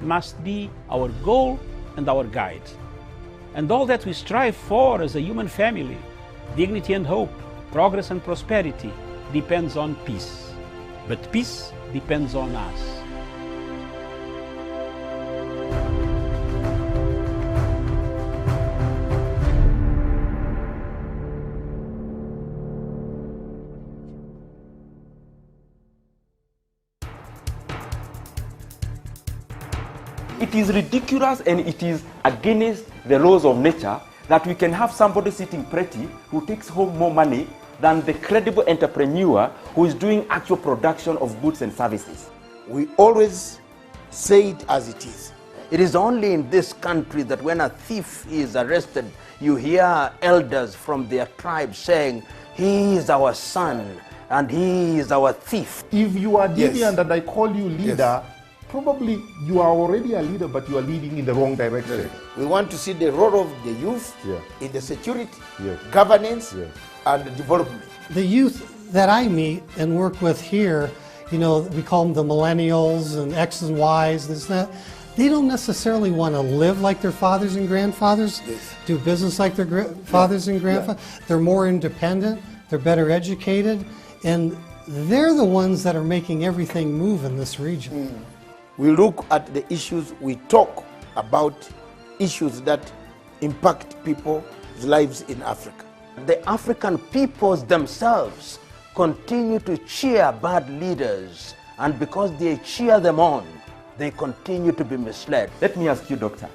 must be our goal and our guide. And all that we strive for as a human family, dignity and hope, progress and prosperity, depends on peace. But peace depends on us. It is ridiculous and it is against the laws of nature that we can have somebody sitting pretty who takes home more money than the credible entrepreneur who is doing actual production of goods and services. We always say it as it is. It is only in this country that when a thief is arrested, you hear elders from their tribe saying, "He is our son and he is our thief." If you are deviant Yes. and I call you leader, Yes. probably you are already a leader, but you are leading in the wrong direction. We want to see the role of the youth Yeah. in the security, Yes. governance, Yes. and development. The youth that I meet and work with here, you know, we call them the millennials and X's and Y's, this and that. They don't necessarily want to live like their fathers and grandfathers, Yes. do business like their fathers and grandfathers. They're more independent, they're better educated, and they're the ones that are making everything move in this region. We look at the issues, we talk about issues that impact people's lives in Africa. The African peoples themselves continue to cheer bad leaders, and because they cheer them on, they continue to be misled. Let me ask you, doctor,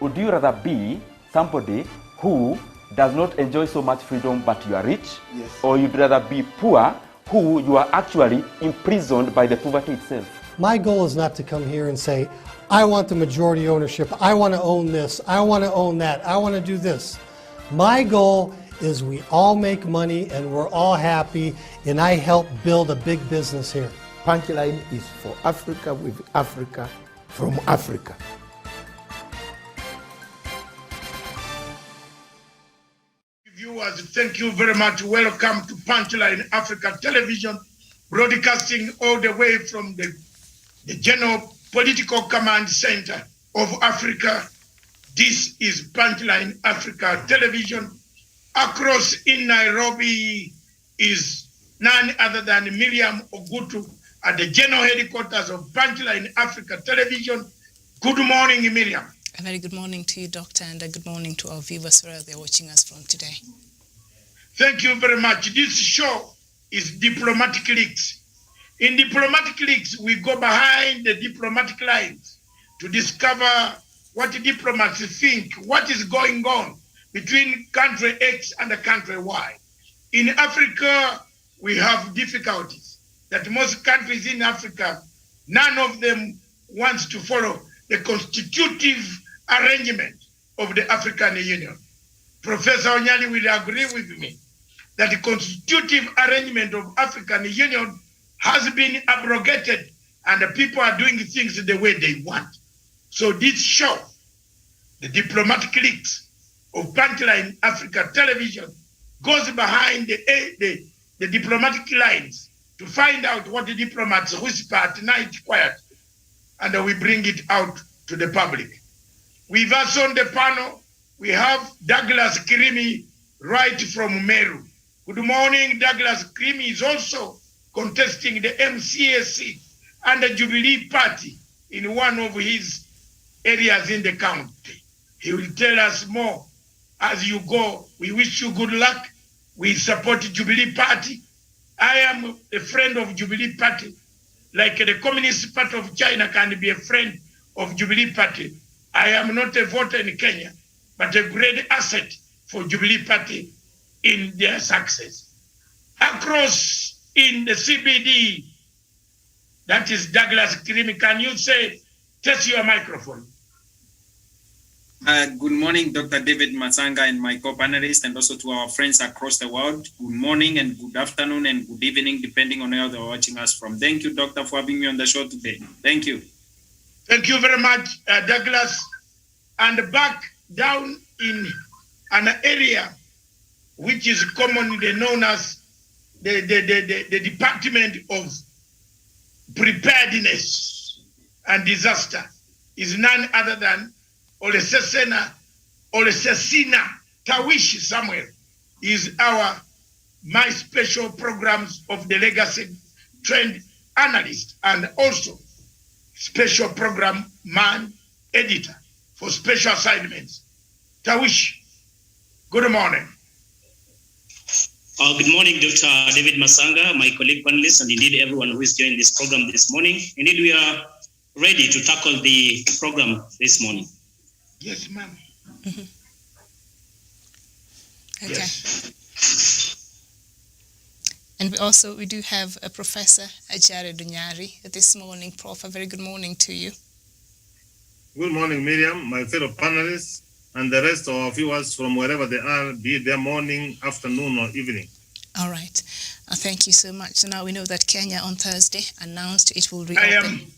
would you rather be somebody who does not enjoy so much freedom but you are rich? Yes. Or you'd rather be poor who you are actually imprisoned by the poverty itself? My goal is not to come here and say, I want the majority ownership, I want to own this, I want to own that, I want to do this. My goal is we all make money and we're all happy, and I help build a big business here. Punchline is for Africa, with Africa, from Africa. Viewers, thank you very much. Welcome to Punchline Africa Television, broadcasting all the way from the General Political Command Center of Africa. This is Punchline Africa Television. Across in Nairobi is none other than Miriam Ogutu at the General Headquarters of Punchline Africa Television. Good morning, Miriam. A very good morning to you, Doctor, and a good morning to our viewers wherever they're watching us from today. Thank you very much. This show is Diplomatic Leaks. In Diplomatic Leaks, we go behind the diplomatic lines to discover what diplomats think, what is going on between country X and the country Y. In Africa, we have difficulties that most countries in Africa, none of them wants to follow the constitutive arrangement of the African Union. Professor Onyali will agree with me that the constitutive arrangement of African Union has been abrogated and the people are doing things the way they want. So this show, the Diplomatic Leaks of Punchline Africa Television, goes behind the diplomatic lines to find out what the diplomats whisper at night quiet, and we bring it out to the public. With us on the panel, we have Douglas Kirimi right from Meru. Good morning. Douglas Kirimi is also contesting the MCA seat and the Jubilee Party in one of his areas in the county. He will tell us more as you go. We wish you good luck. We support Jubilee Party. I am a friend of Jubilee Party. Like the Communist Party of China can be a friend of Jubilee Party. I am not a voter in Kenya, but a great asset for Jubilee Party in their success. Across in the CBD, that is Douglas Kirimi. Can you say, test your microphone? Good morning, Dr. David Masanga and my co-panelists, and also to our friends across the world. Good morning and good afternoon and good evening, depending on where they're watching us from. Thank you, Doctor, for having me on the show today. Thank you. Thank you very much, Douglas. And back down in an area which is commonly known as the Department of Preparedness and Disaster is none other than Olesesina Tawish Samuel. Is my special programs of the legacy trend analyst and also special program man editor for special assignments. Tawish, good morning. Good morning, Dr. David Masanga, my colleague panelists, and indeed everyone who is joining this program this morning. Indeed, we are ready to tackle the program this morning. Yes, ma'am. Mm-hmm. Okay. Yes. And we do have a Professor Ajare Dunyari this morning. Prof, a very good morning to you. Good morning, Miriam, my fellow panelists, and the rest of our viewers from wherever they are, be it their morning, afternoon, or evening. All right. Thank you so much. So now we know that Kenya on Thursday announced it will reopen.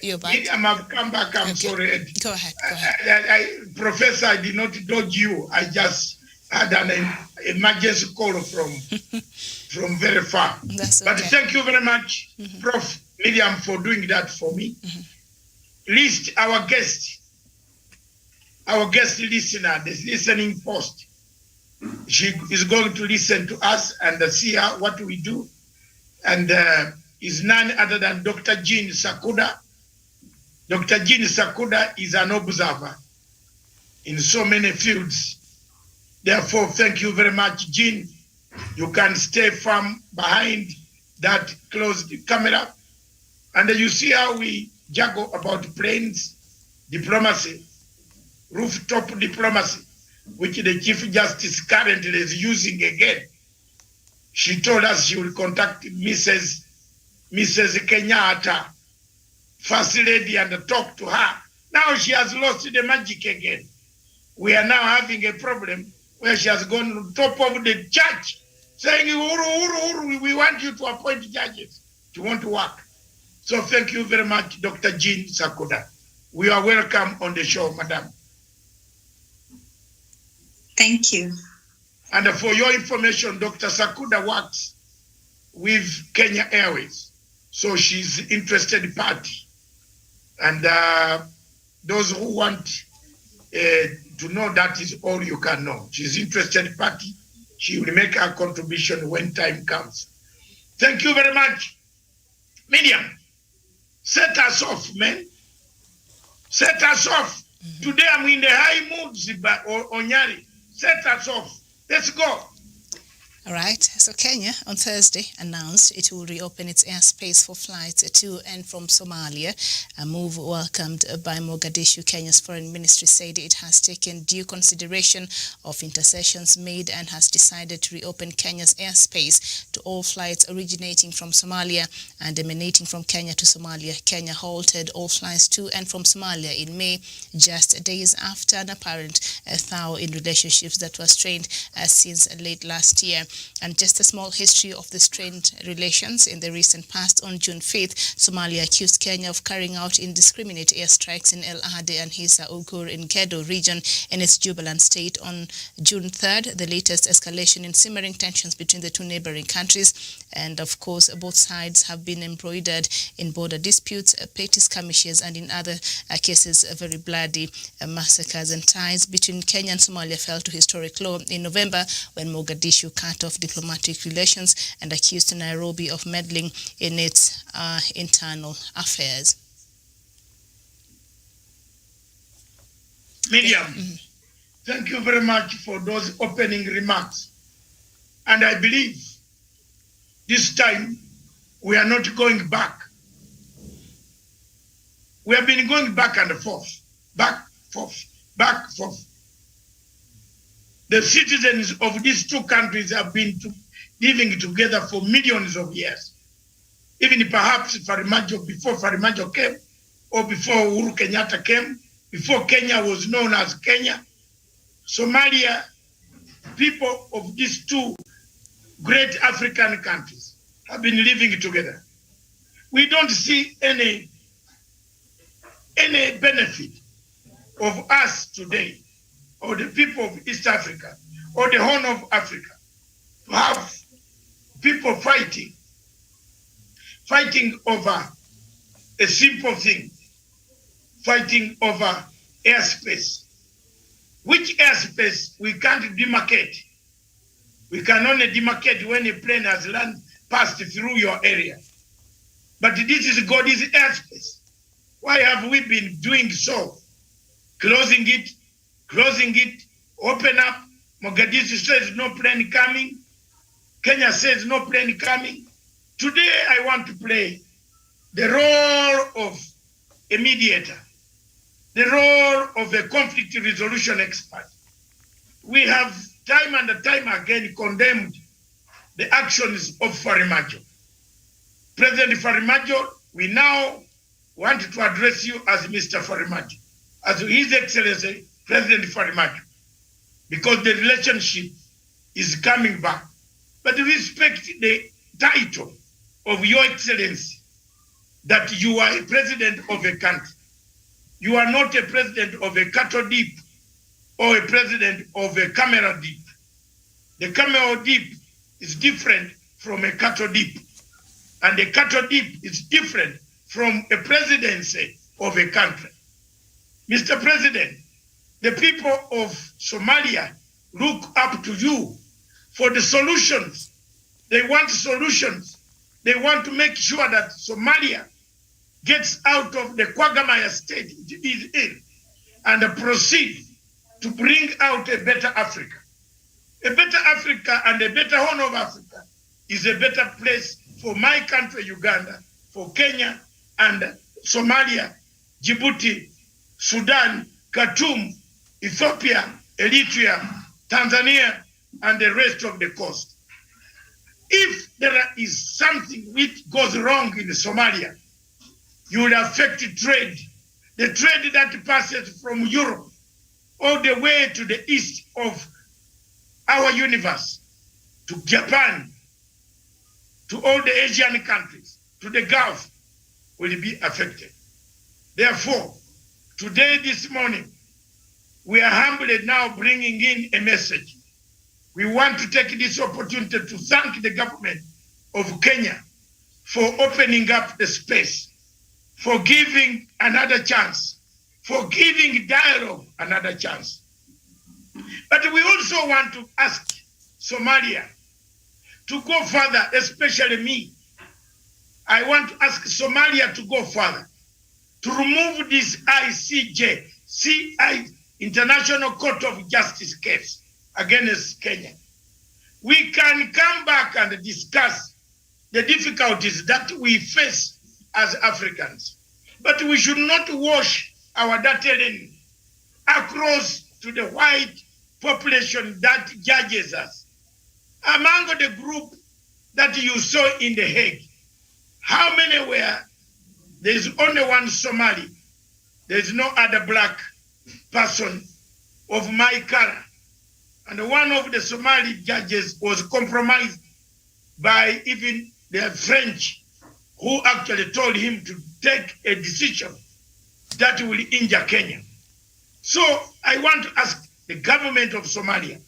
You're back. I've come back. I'm sorry. Go ahead. Professor, I did not dodge you. I just had an emergency call from very far. That's okay. But thank you very much, Prof. Miriam, for doing that for me. List our guest listener, the listening post. She is going to listen to us and see what we do. And is none other than Dr. Jean Sakuda. Dr. Jean Sakuda is an observer in so many fields. Therefore, thank you very much, Jean. You can stay firm behind that closed camera. And you see how we juggle about planes, diplomacy, rooftop diplomacy, which the Chief Justice currently is using again. She told us she will contact Mrs. Kenyatta, First Lady, and talk to her. Now she has lost the magic again. We are now having a problem where she has gone on top of the church, saying, we want you to appoint judges. She want to work. So thank you very much, Dr. Jean Sakuda. We are welcome on the show, madam. Thank you. And for your information, Dr. Sakuda works with Kenya Airways. So she's interested party. And those who want to know, that is all you can know. She's interested party. She will make her contribution when time comes. Thank you very much. Miriam, set us off, man. Set us off. Today I'm in the high mood, Onyari. Set us off. Let's go. All right. So Kenya on Thursday announced it will reopen its airspace for flights to and from Somalia, a move welcomed by Mogadishu. Kenya's foreign ministry said it has taken due consideration of intercessions made and has decided to reopen Kenya's airspace to all flights originating from Somalia and emanating from Kenya to Somalia. Kenya halted all flights to and from Somalia in May, just days after an apparent thaw in relationships that was strained since late last year. And just a small history of the strained relations. In the recent past, on June 5th, Somalia accused Kenya of carrying out indiscriminate airstrikes in El Ade and Hisa Ugur in Gedo region in its Jubaland state. On June 3rd, the latest escalation in simmering tensions between the two neighboring countries. And of course, both sides have been embroidered in border disputes, petty skirmishes, and in other cases, very bloody massacres. And ties between Kenya and Somalia fell to historic low in November when Mogadishu cut off diplomatic relations and accused Nairobi of meddling in its internal affairs. Miriam, thank you very much for those opening remarks. And I believe this time we are not going back. We have been going back and forth, back, forth, back, forth. The citizens of these two countries have been living together for millions of years. Even perhaps before Farimajo came, or before Uhuru Kenyatta came, before Kenya was known as Kenya, Somalia, people of these two great African countries have been living together. We don't see any benefit of us today, or the people of East Africa, or the Horn of Africa, to have people fighting over a simple thing, fighting over airspace. Which airspace we can't demarcate. We can only demarcate when a plane has passed through your area. But this is God's airspace. Why have we been doing so? Closing it, open up. Mogadishu says no plane coming. Kenya says no plane coming. Today I want to play the role of a mediator, the role of a conflict resolution expert. We have time and time again condemned the actions of Farimajo. President Farimajo, we now want to address you as Mr. Farimajo, as His Excellency President Farimajo, because the relationship is coming back. But respect the title of Your Excellency, that you are a president of a country. You are not a president of a cattle dip or a president of a camel dip. The camel dip is different from a cattle dip. And the cattle dip is different from a presidency of a country. Mr. President, the people of Somalia look up to you for the solutions. They want solutions. They want to make sure that Somalia gets out of the quagmire state it is in and proceed to bring out a better Africa. A better Africa and a better Horn of Africa is a better place for my country, Uganda, for Kenya and Somalia, Djibouti, Sudan, Khartoum, Ethiopia, Eritrea, Tanzania, and the rest of the coast. If there is something which goes wrong in Somalia, you will affect trade. The trade that passes from Europe all the way to the east of our universe, to Japan, to all the Asian countries, to the Gulf, will be affected. Therefore, today, this morning, we are humbly now bringing in a message. We want to take this opportunity to thank the government of Kenya for opening up the space, for giving another chance, for giving dialogue another chance. But we also want to ask Somalia to go further, especially me. I want to ask Somalia to go further, to remove this ICJ, International Court of Justice case against Kenya. We can come back and discuss the difficulties that we face as Africans. But we should not wash our dirty linen across to the white population that judges us. Among the group that you saw in The Hague, how many were? There is only one Somali. There is no other black person of my color. And one of the Somali judges was compromised by even the French, who actually told him to take a decision that will injure Kenya. So I want to ask the government of Somalia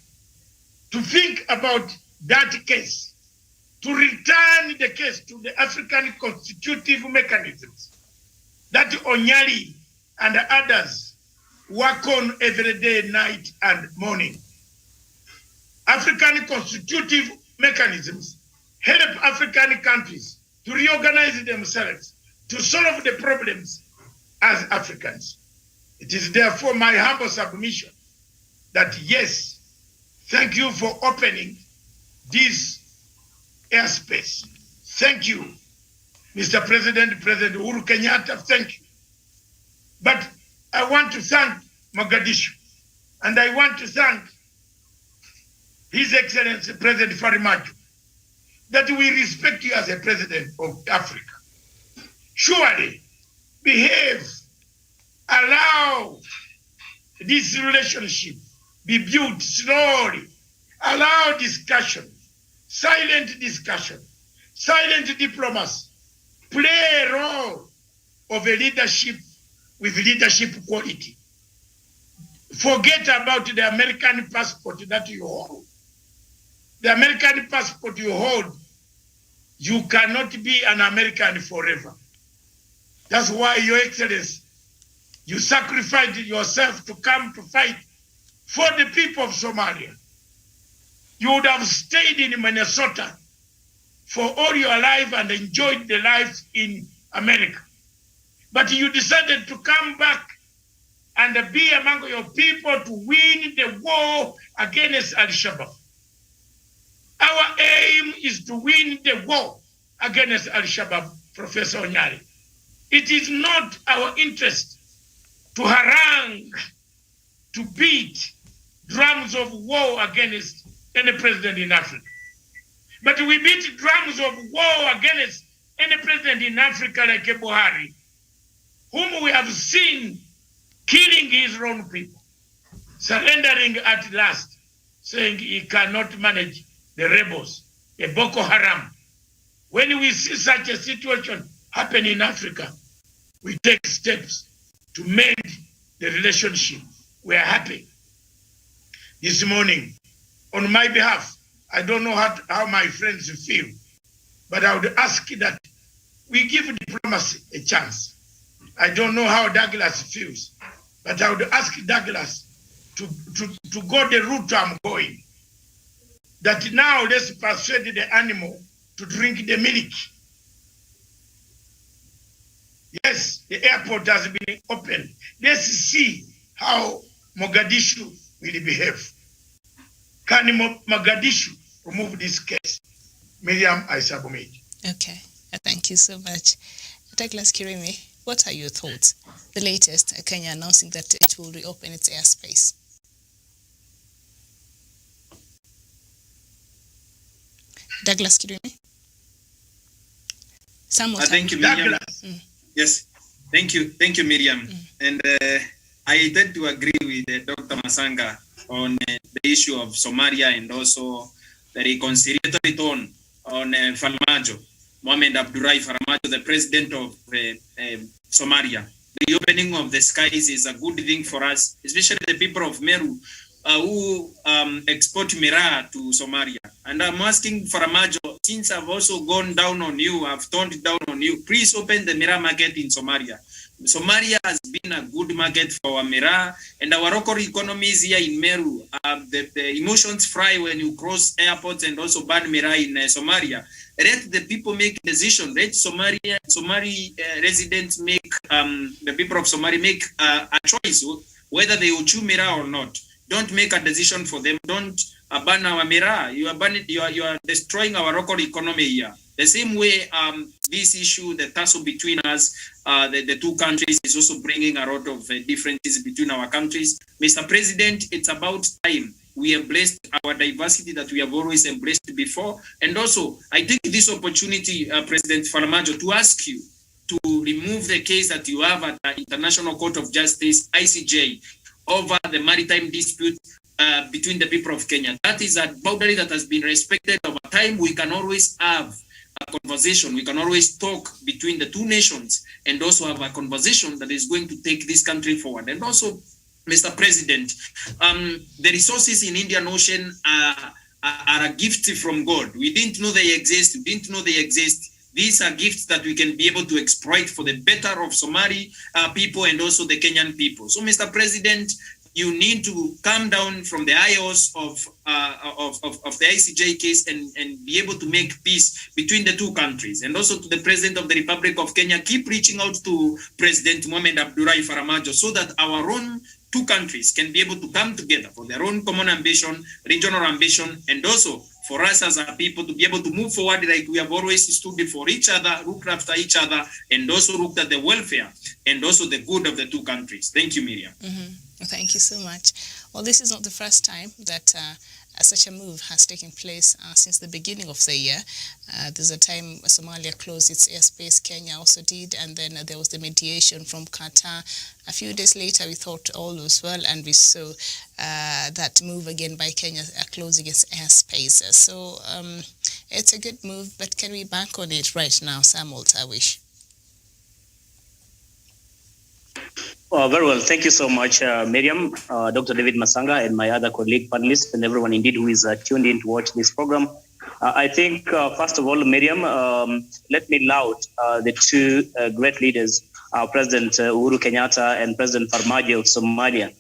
to think about that case, to return the case to the African constitutive mechanisms that Onyali and others work on every day, night, and morning. African constitutive mechanisms help African countries to reorganize themselves, to solve the problems as Africans. It is therefore my humble submission that yes, thank you for opening this airspace. Thank you, Mr. President, President Uhuru Kenyatta, thank you. But I want to thank Mogadishu, and I want to thank His Excellency President Farimajo, that we respect you as a president of Africa. Surely, behave, allow this relationship be built slowly, allow discussion, silent diplomacy, play a role of a leadership with leadership quality. Forget about the American passport that you hold. The American passport you hold, you cannot be an American forever. That's why, Your Excellency, You sacrificed yourself to come to fight for the people of Somalia. You would have stayed in Minnesota for all your life and enjoyed the life in America. But you decided to come back and be among your people to win the war against Al-Shabaab. Our aim is to win the war against Al-Shabaab, Professor Onyari. It is not our interest to harangue, to beat drums of war against any president in Africa. But we beat drums of war against any president in Africa like Buhari, whom we have seen killing his own people, surrendering at last, saying he cannot manage the rebels, the Boko Haram. When we see such a situation happen in Africa, we take steps to mend the relationship. We are happy. This morning, on my behalf, I don't know how my friends feel, but I would ask that we give diplomacy a chance. I don't know how Douglas feels, but I would ask Douglas to go the route I'm going. That now let's persuade the animal to drink the milk. Yes, the airport has been opened. Let's see how Mogadishu will behave. Can Mogadishu remove this case? Miriam, I submit. Okay, thank you so much. Douglas Kirimi, what are your thoughts? The latest, Kenya announcing that it will reopen its airspace. Douglas Kirimi? Thank you, Miriam. Yes, thank you, Miriam. And I tend to agree with Dr. Masanga on the issue of Somalia and also the reconciliatory tone on Farmajo, Mohamed Abdullahi Farmajo, the president of Somalia. The opening of the skies is a good thing for us, especially the people of Meru who export miraa to Somalia. And I'm asking Farmajo, since I've also gone down on you, I've toned down on you, please open the miraa market in Somalia. Somalia has been a good market for our miraa, and our local economies here in Meru, the emotions fry when you cross airports and also ban miraa in Somalia. Let the people make a decision. Let Somali residents make, the people of Somalia make a choice whether they will chew miraa or not. Don't make a decision for them. Don't ban our miraa. You are destroying our local economy here. The same way this issue, the tussle between us, the two countries, is also bringing a lot of differences between our countries. Mr. President, it's about time we embraced our diversity that we have always embraced before. And also, I take this opportunity, President Farmajo, to ask you to remove the case that you have at the International Court of Justice, ICJ, over the maritime dispute between the people of Kenya. That is a boundary that has been respected over time. We can always have a conversation. We can always talk between the two nations and also have a conversation that is going to take this country forward. And also, Mr. President, the resources in Indian Ocean are a gift from God. We didn't know they exist. We didn't know they exist. These are gifts that we can be able to exploit for the better of Somali people and also the Kenyan people. So, Mr. President, you need to come down from the aisles of the ICJ case and be able to make peace between the two countries. And also to the President of the Republic of Kenya, keep reaching out to President Mohamed Abdullahi Farmajo so that our own two countries can be able to come together for their own common ambition, regional ambition, and also for us as a people to be able to move forward like we have always stood for each other, looked after each other, and also looked at the welfare and also the good of the two countries. Thank you, Miriam. Thank you so much. Well, this is not the first time that such a move has taken place since the beginning of the year. There's a time Somalia closed its airspace, Kenya also did, and then there was the mediation from Qatar. A few days later, we thought all was well, and we saw that move again by Kenya closing its airspace. So it's a good move, but can we bank on it right now, Samuel Tawish? Very well. Thank you so much, Miriam, Dr. David Masanga, and my other colleague, panelists, and everyone indeed who is tuned in to watch this program. I think, first of all, Miriam, let me laud the two great leaders President Uhuru Kenyatta and President Farmajo of Somalia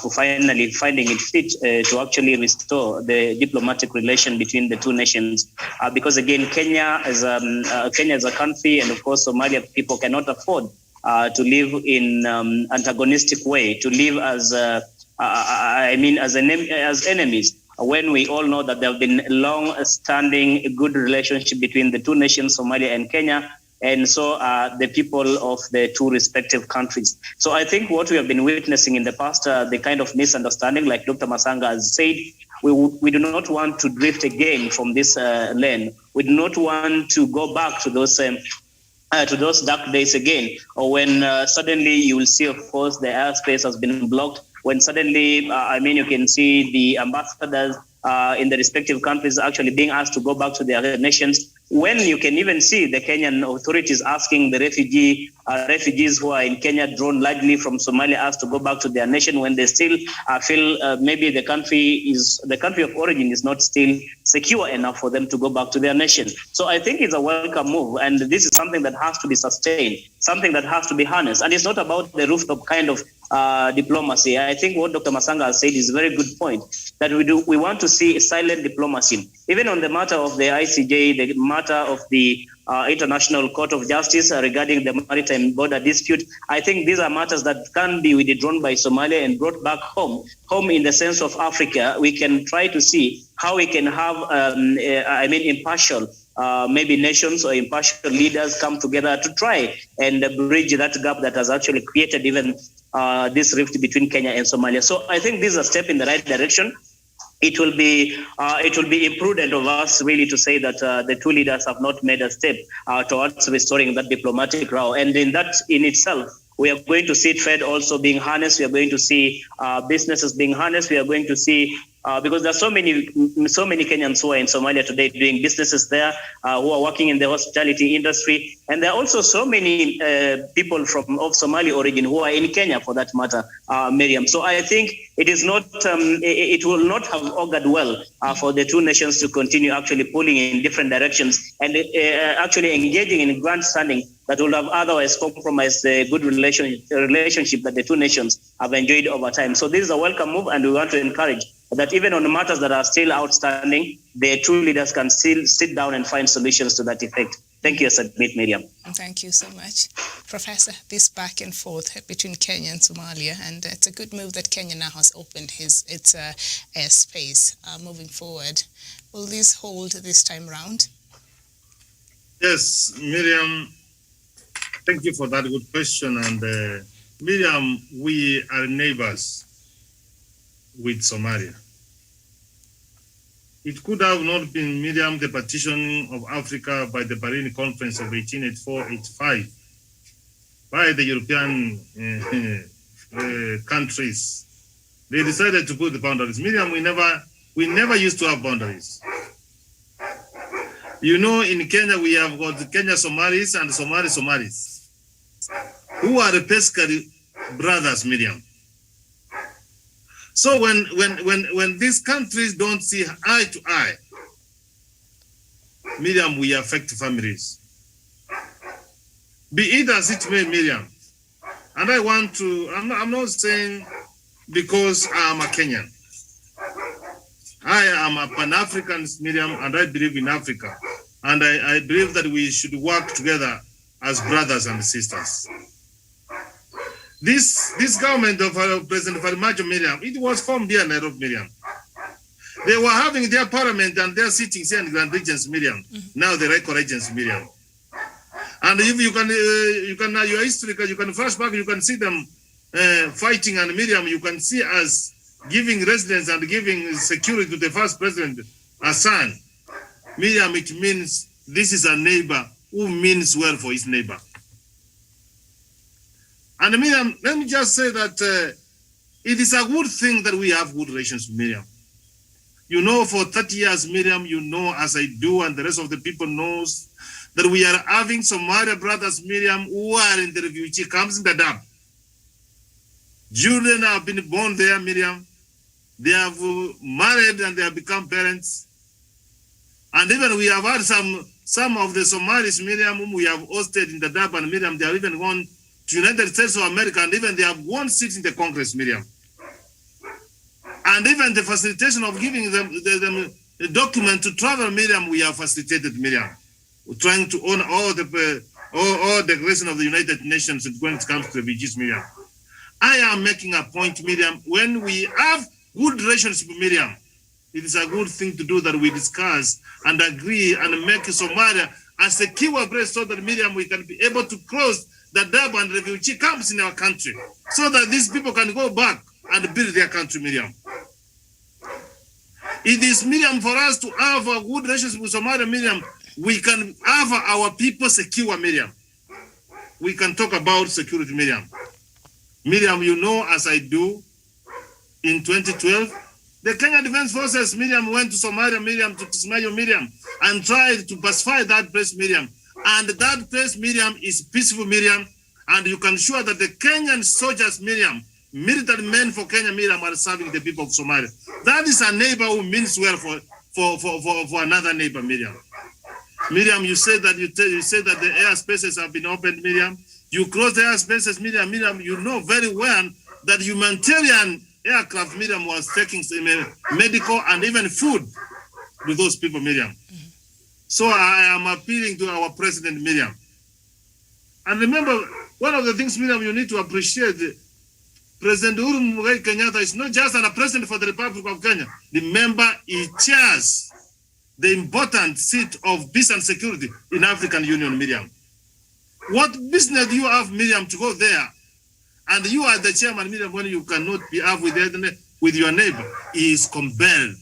for finally finding it fit to actually restore the diplomatic relation between the two nations. Because again, Kenya is a country, and of course, Somalia people cannot afford to live in antagonistic way, to live as enemies. When we all know that there have been long-standing good relationship between the two nations, Somalia and Kenya, and so are the people of the two respective countries. So I think what we have been witnessing in the past, the kind of misunderstanding, like Dr. Masanga has said, we do not want to drift again from this lane. We do not want to go back to those dark days again, or when suddenly you will see, of course, the airspace has been blocked. When suddenly, you can see the ambassadors in the respective countries actually being asked to go back to their nations. When you can even see the Kenyan authorities asking the refugees who are in Kenya, drawn largely from Somalia, asked to go back to their nation, when they still feel maybe the country of origin is not still secure enough for them to go back to their nation. So I think it's a welcome move, and this is something that has to be sustained, something that has to be harnessed, and it's not about the rooftop kind of diplomacy. I think what Dr. Masanga has said is a very good point, that we want to see silent diplomacy. Even on the matter of the ICJ, the matter of the International Court of Justice regarding the maritime border dispute, I think these are matters that can be withdrawn by Somalia and brought back home in the sense of Africa. We can try to see how we can have, impartial maybe nations or impartial leaders come together to try and bridge that gap that has actually created even this rift between Kenya and Somalia. So I think this is a step in the right direction. It will be imprudent of us really to say that the two leaders have not made a step towards restoring that diplomatic row. And in itself, we are going to see trade also being harnessed. We are going to see businesses being harnessed. We are going to see because there are so many Kenyans who are in Somalia today doing businesses there, who are working in the hospitality industry, and there are also so many people of Somali origin who are in Kenya, for that matter, Miriam. So I think it is not, it will not have augured well for the two nations to continue actually pulling in different directions and actually engaging in grandstanding that would have otherwise compromised the good relationship that the two nations have enjoyed over time. So this is a welcome move, and we want to encourage that even on the matters that are still outstanding, the two leaders can still sit down and find solutions to that effect. Thank you, Submit Miriam. Thank you so much. Professor, this back and forth between Kenya and Somalia, and it's a good move that Kenya now has opened its airspace moving forward. Will this hold this time round? Yes, Miriam, thank you for that good question. And Miriam, we are neighbors with Somalia. It could have not been, Miriam, the partitioning of Africa by the Berlin Conference of 1884-85 by the European countries. They decided to put the boundaries. Miriam, we never used to have boundaries. You know, in Kenya, we have got the Kenya Somalis and Somalis, who are the Pescari brothers, Miriam. So when these countries don't see eye to eye, Miriam, we affect families. Be it as it may, Miriam. And I want to, I'm not saying because I'm a Kenyan. I am a Pan-African, Miriam, and I believe in Africa. And I believe that we should work together as brothers and sisters. This government of President Farmajo, Miriam, it was formed here in Nairobi, Miriam. They were having their parliament and their sittings here in Grand Regions, Miriam. Now the record regions, Miriam. And if you can your historical, you can flash back, you can see them fighting, and Miriam, you can see us giving residence and giving security to the first president, Hassan. Miriam, it means this is a neighbor who means well for his neighbor. And Miriam, let me just say that it is a good thing that we have good relations with Miriam. You know, for 30 years, Miriam, you know, as I do, and the rest of the people knows, that we are having Somali brothers, Miriam, who are in the refugee camps in Dadaab. Children have been born there, Miriam. They have married and they have become parents. And even we have had some of the Somalis, Miriam, whom we have hosted in Dadaab, and Miriam, they have even gone to United States of America, and even they have one seat in the Congress, Miriam. And even the facilitation of giving them the document to travel, Miriam, we have facilitated, Miriam. We're trying to honor all declaration of the United Nations when it comes to refugees, Miriam. I am making a point, Miriam, when we have good relationship with Miriam, it is a good thing to do that we discuss and agree and make Somalia a secure place so that, Miriam, we can be able to close the Durban refugee camps in our country so that these people can go back and build their country, Miriam. It is, Miriam, for us to have a good relationship with Somalia, Miriam, we can have our people secure, Miriam. We can talk about security, Miriam. Miriam, you know, as I do, in 2012, the Kenya Defense Forces, Miriam, went to Somalia, Miriam, to Kismayo, Miriam, and tried to pacify that place, Miriam. And that place, Miriam, is peaceful, Miriam. And you can show that the Kenyan soldiers, Miriam, military men for Kenya, Miriam, are serving the people of Somalia. That is a neighbor who means well for another neighbor, Miriam. Miriam, you said that you said that the airspaces have been opened, Miriam. You close the airspaces, Miriam. Miriam, you know very well that humanitarian aircraft, Miriam, was taking medical and even food to those people, Miriam. So I am appealing to our president, Miriam. And remember, one of the things, Miriam, you need to appreciate, President Uhuru Muigai Kenyatta is not just a president for the Republic of Kenya. Remember, he chairs the important seat of peace and security in African Union, Miriam. What business do you have, Miriam, to go there? And you are the chairman, Miriam, when you cannot be have with your neighbor. He is compelled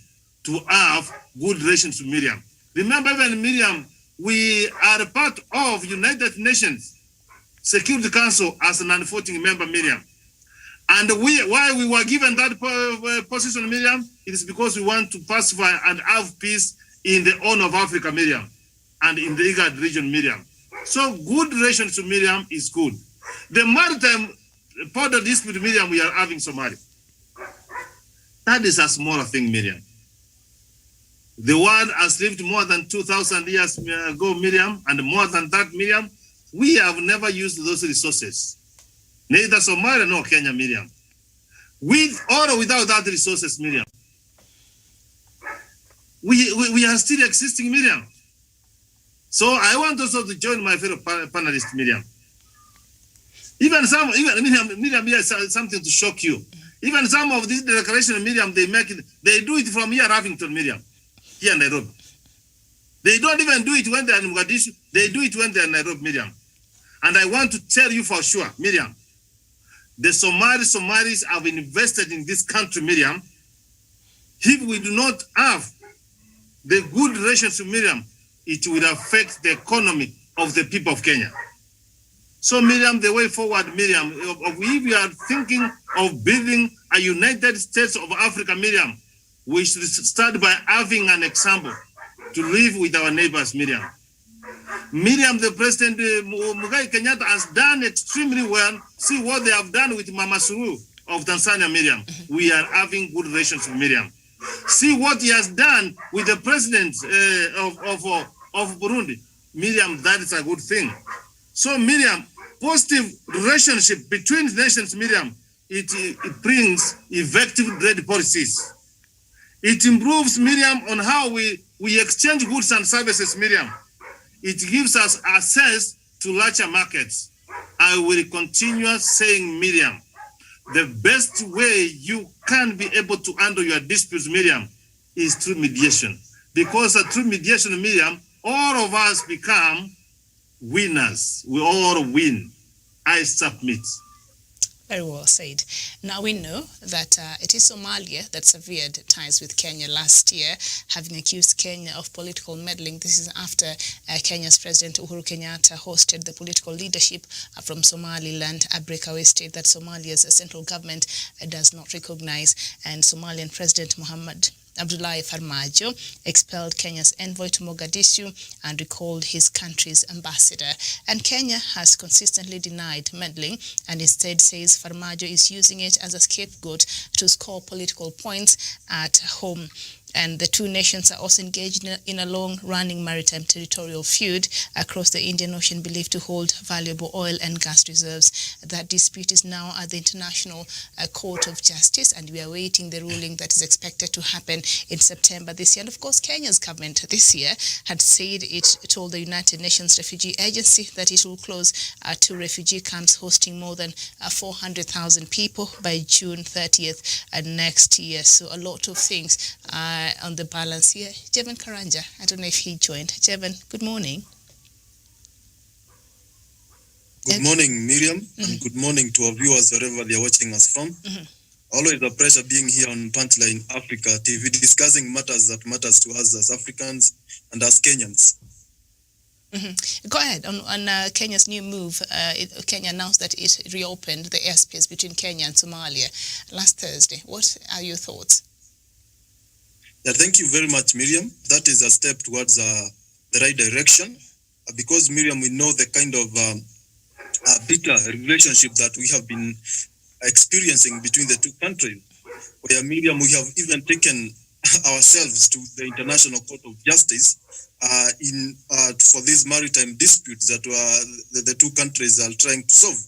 to have good relations with Miriam. Remember, even Miriam, we are part of United Nations Security Council as a non-voting member, Miriam. And why we were given that position, Miriam, it is because we want to pacify and have peace in the Horn of Africa, Miriam, and in the IGAD region, Miriam. So good relations to Miriam is good. The maritime border dispute, Miriam, we are having Somalia. That is a smaller thing, Miriam. The world has lived more than 2,000 years ago, Miriam, and more than that, Miriam, we have never used those resources. Neither Somalia nor Kenya, Miriam. With or without that resources, Miriam. We are still existing, Miriam. So I want also to join my fellow panelists, Miriam. Even Miriam, yes, something to shock you. Even some of these declarations, Miriam, they do it from here, Ravington, Miriam, here in Nairobi. They don't even do it when they're in Mogadishu. They do it when they're in Nairobi, Miriam. And I want to tell you for sure, Miriam, the Somalis have invested in this country, Miriam. If we do not have the good relations with Miriam, it will affect the economy of the people of Kenya. So, Miriam, the way forward, Miriam, if we are thinking of building a United States of Africa, Miriam, we should start by having an example to live with our neighbors, Miriam. Miriam, the President Muigai Kenyatta has done extremely well. See what they have done with Mama Suluhu of Tanzania, Miriam. We are having good relations with Miriam. See what he has done with the president of Burundi. Miriam, that is a good thing. So, Miriam, positive relationship between nations, Miriam, it brings effective trade policies. It improves, Miriam, on how we exchange goods and services, Miriam. It gives us access to larger markets. I will continue saying, Miriam, the best way you can be able to handle your disputes, Miriam, is through mediation. Because through mediation, Miriam, all of us become winners. We all win. I submit. Very well said. Now we know that it is Somalia that severed ties with Kenya last year, having accused Kenya of political meddling. This is after Kenya's President Uhuru Kenyatta hosted the political leadership from Somaliland, a breakaway state that Somalia's central government does not recognize, and Somalian President Mohamed Abdullahi Farmajo expelled Kenya's envoy to Mogadishu and recalled his country's ambassador. And Kenya has consistently denied meddling and instead says Farmajo is using it as a scapegoat to score political points at home. And the two nations are also engaged in a long-running maritime territorial feud across the Indian Ocean, believed to hold valuable oil and gas reserves. That dispute is now at the International Court of Justice, and we are awaiting the ruling that is expected to happen in September this year. And of course, Kenya's government this year had said it told the United Nations Refugee Agency that it will close 2 refugee camps hosting more than 400,000 people by June 30th next year. So a lot of things on the balance here. Jevan Karanja, I don't know if he joined. Jevan, good morning. Good morning, Miriam, and good morning to our viewers wherever they are watching us from. Always a pleasure being here on Punchline Africa TV, discussing matters that matters to us as Africans and as Kenyans. Go ahead. On Kenya's new move, Kenya announced that it reopened the airspace between Kenya and Somalia last Thursday. What are your thoughts? Yeah, thank you very much, Miriam. That is a step towards the right direction. Because, Miriam, we know the kind of bitter relationship that we have been experiencing between the two countries. Where, Miriam, we have even taken ourselves to the International Court of Justice for these maritime disputes that the two countries are trying to solve.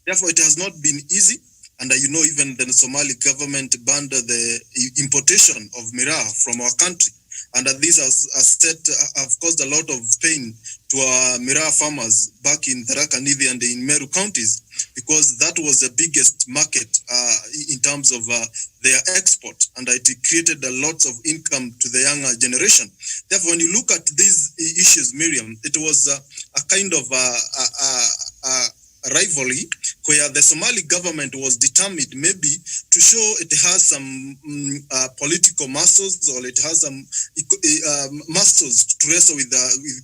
Therefore, it has not been easy. And even the Somali government banned the importation of miraa from our country. And this has caused a lot of pain to our miraa farmers back in Tharaka Nithi and in Meru counties, because that was the biggest market in terms of their export, and it created a lot of income to the younger generation. Therefore, when you look at these issues, Miriam, it was a kind of rivalry where the Somali government was determined maybe to show it has some political muscles, or it has some muscles to wrestle with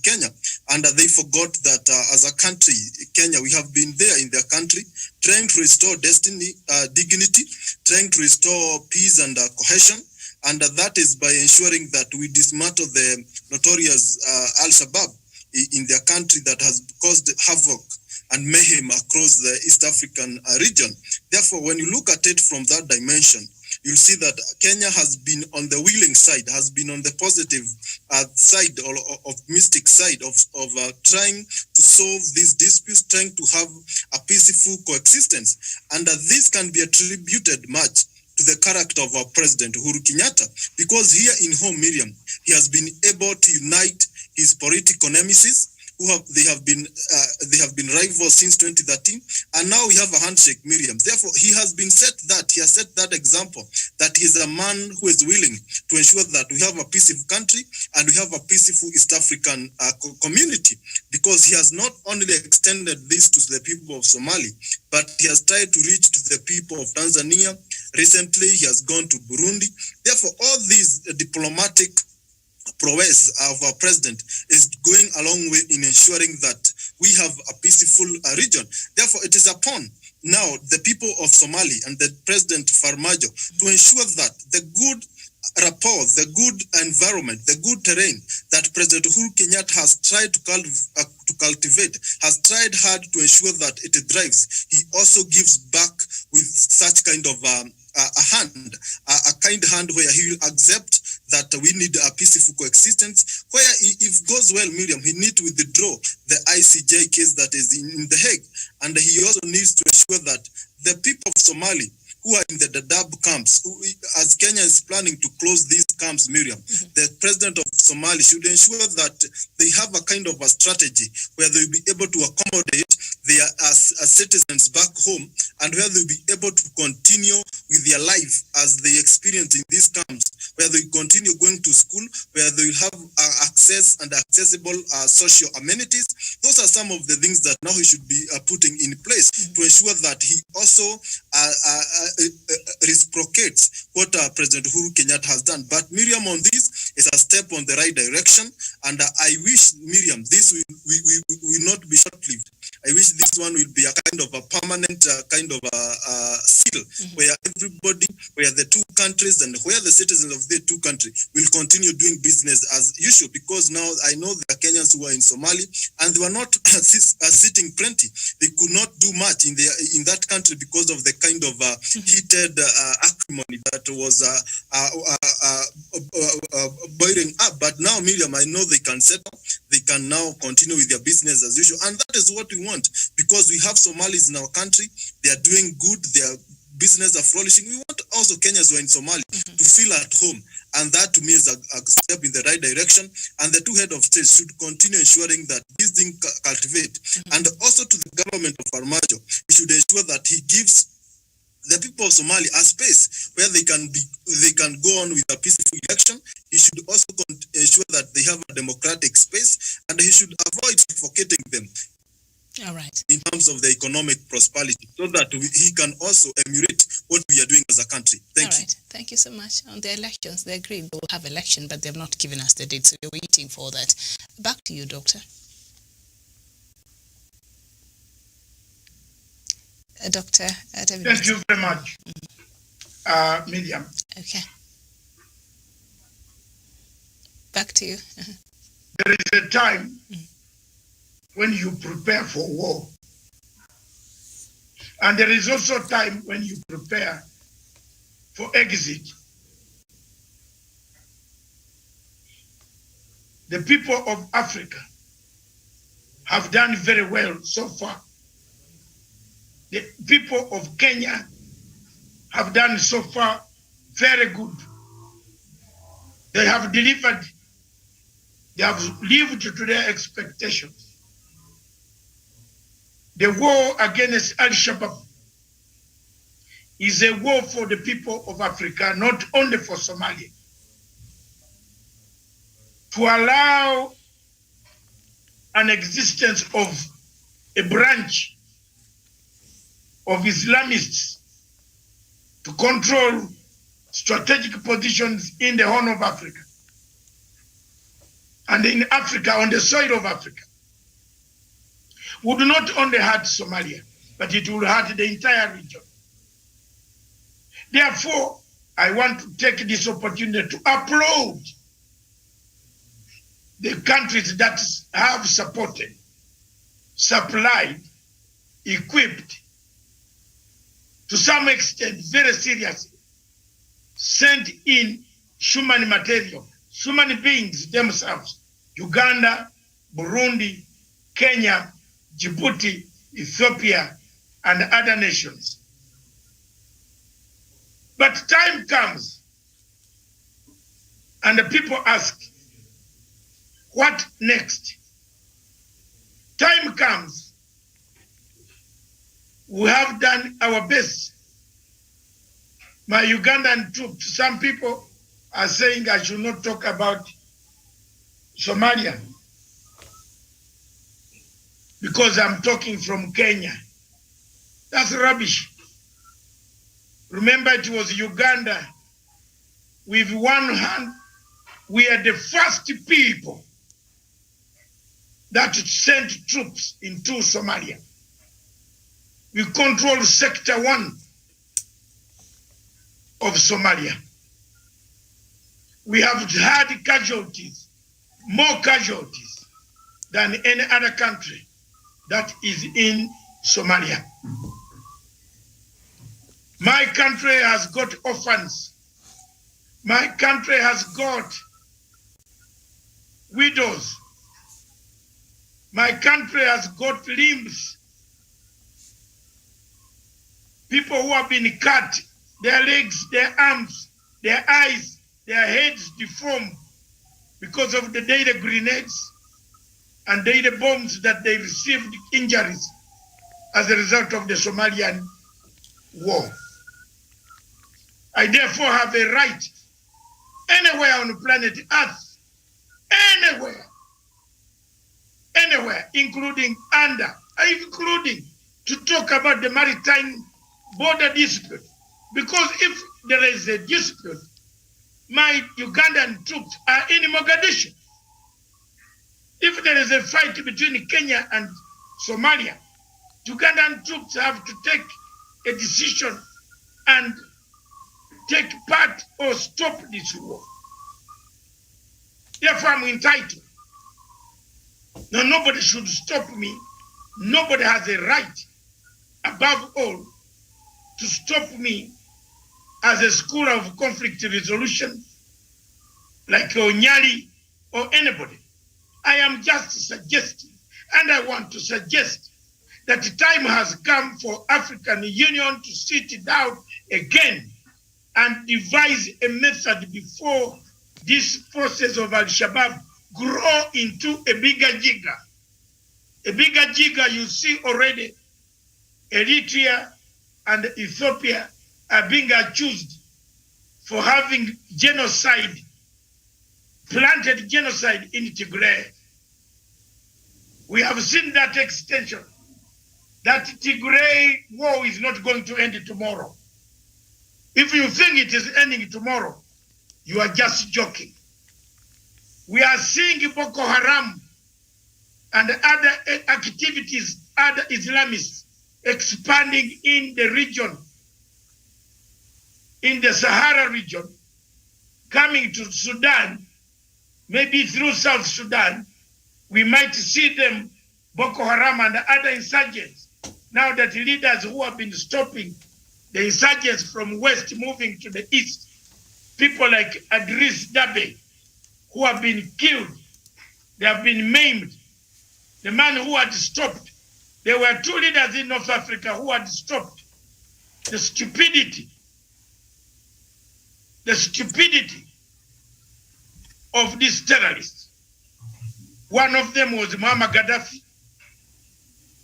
Kenya. And they forgot that as a country, Kenya, we have been there in their country trying to restore dignity, trying to restore peace and cohesion. And that is by ensuring that we dismantle the notorious Al-Shabaab in their country that has caused havoc and mayhem across the East African region. Therefore, when you look at it from that dimension, you'll see that Kenya has been on the willing side, has been on the positive side or optimistic side of trying to solve these disputes, trying to have a peaceful coexistence. And this can be attributed much to the character of our president, Uhuru Kenyatta, because here in home, Miriam, he has been able to unite his political nemesis, they have been rivals since 2013, and now we have a handshake, Miriam. Therefore, he has set that example that he's a man who is willing to ensure that we have a peaceful country and we have a peaceful East African community, because he has not only extended this to the people of Somalia, but he has tried to reach to the people of Tanzania. Recently, he has gone to Burundi. Therefore, all these diplomatic prowess of our president is going a long way in ensuring that we have a peaceful region. Therefore, it is upon now the people of Somalia and the President Farmajo to ensure that the good rapport, the good environment, the good terrain that President Uhuru Kenyatta has tried to cultivate, has tried hard to ensure that it thrives. He also gives back with such kind of a kind hand where he will accept that we need a peaceful coexistence, where if goes well, Miriam, he needs to withdraw the ICJ case that is in The Hague. And he also needs to ensure that the people of Somalia who are in the Dadaab camps, as Kenya is planning to close these camps, Miriam, the president of Somalia should ensure that they have a kind of a strategy where they'll be able to accommodate their as citizens back home, and where they'll be able to continue with their life as they experience in these camps, where they continue going to school, where they will have access and accessible social amenities. Those are some of the things that now he should be putting in place to ensure that he also reciprocates what President Uhuru Kenyatta has done. But Miriam, on this, is a step on the right direction. And I wish, Miriam, this will not be short-lived. I wish this one will be a kind of a permanent seal where everybody, where the two countries and where the citizens of the two countries will continue doing business as usual. Because now I know there are Kenyans who are in Somalia and they were not sitting plenty. They could not do much in that country because of the kind of heated acrimony that was boiling up. But now, Miriam, I know they can settle. They can now continue with their business as usual. And that is what we want, because we have Somalis in our country. They are doing good. Their business are flourishing. We want also Kenyans who are in Somalia to feel at home. And that to me is a step in the right direction. And the two head of states should continue ensuring that this thing cultivate. And also to the government of Farmajo, he should ensure that he gives the people of Somalia a space where they can go on with a peaceful election. He should also ensure that they have a democratic space, and he should avoid suffocating them. All right. In terms of the economic prosperity, so that he can also emulate what we are doing as a country. Thank you. Thank you so much. On the elections, they agreed they will have election, but they've not given us the date, so we're waiting for that. Back to you, Doctor. Doctor David. Thank you very much, Miriam. Okay. Back to you. There is a time when you prepare for war. And there is also time when you prepare for exit. The people of Africa have done very well so far. The people of Kenya have done so far very good. They have delivered. They have lived to their expectations. The war against Al-Shabaab is a war for the people of Africa, not only for Somalia. To allow an existence of a branch of Islamists to control strategic positions in the Horn of Africa and in Africa, on the soil of Africa, would not only hurt Somalia, but it will hurt the entire region. Therefore, I want to take this opportunity to applaud the countries that have supported, supplied, equipped, to some extent, very seriously, sent in human material, human beings themselves, Uganda, Burundi, Kenya, Djibouti, Ethiopia, and other nations. But time comes, and the people ask, what next? Time comes, we have done our best. My Ugandan troops, some people are saying I should not talk about Somalia because I'm talking from Kenya. That's rubbish. Remember, it was Uganda. With one hand, we are the first people that sent troops into Somalia. We control Sector 1 of Somalia. We have had casualties, more casualties than any other country that is in Somalia. My country has got orphans. My country has got widows. My country has got limbs. People who have been cut, their legs, their arms, their eyes, their heads deformed because of the daily grenades and daily bombs that they received injuries as a result of the Somalian war. I therefore have a right anywhere on planet Earth, anywhere, including to talk about the maritime border dispute. Because if there is a dispute my Ugandan troops are in Mogadishu. If there is a fight between Kenya and Somalia, Ugandan troops have to take a decision and take part or stop this war. Therefore, I'm entitled. Now, nobody should stop me. Nobody has a right, above all, to stop me as a school of conflict resolution like Onyali or anybody. I am just suggesting, and I want to suggest that the time has come for African Union to sit down again and devise a method before this process of Al-Shabaab grow into a bigger jigger. A bigger jigger, you see already, Eritrea and Ethiopia are being accused for having genocide, planted genocide in Tigray. We have seen that extension. That Tigray war is not going to end tomorrow. If you think it is ending tomorrow, you are just joking. We are seeing Boko Haram and other activities, other Islamists expanding in the region, in the Sahara region, coming to Sudan, maybe through South Sudan. We might see them, Boko Haram and other insurgents, now that leaders who have been stopping the insurgents from west moving to the east, people like Idris Dabe, who have been killed, they have been maimed. The man who had stopped, there were two leaders in North Africa who had stopped the stupidity of these terrorists. One of them was Muammar Gaddafi,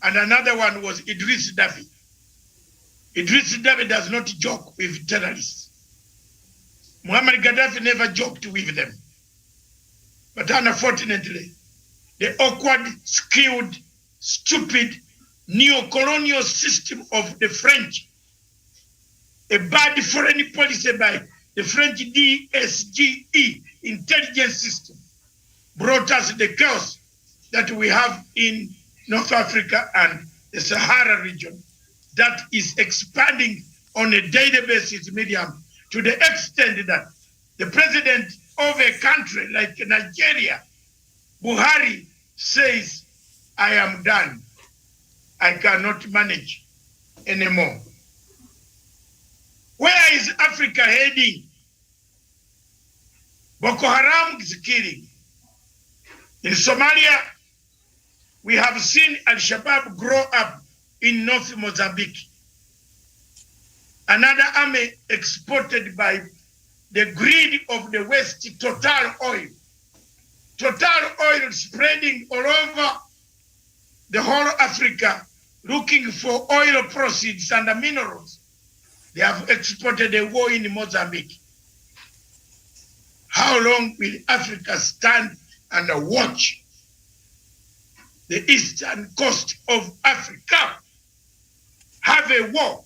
and another one was Idris Dabi. Idris Dabi does not joke with terrorists. Muammar Gaddafi never joked with them. But unfortunately, the awkward, skewed, stupid, neo-colonial system of the French, a bad foreign policy by the French DSGE intelligence system, brought us the chaos that we have in North Africa and the Sahara region that is expanding on a daily basis, Miriam, to the extent that the president of a country like Nigeria, Buhari, says, I am done. I cannot manage anymore. Where is Africa heading? Boko Haram is killing. In Somalia, we have seen Al-Shabaab grow up in North Mozambique. Another army exported by the greed of the West, Total Oil. Total Oil spreading all over the whole Africa, looking for oil proceeds and the minerals. They have exported a war in Mozambique. How long will Africa stand and watch the eastern coast of Africa have a war?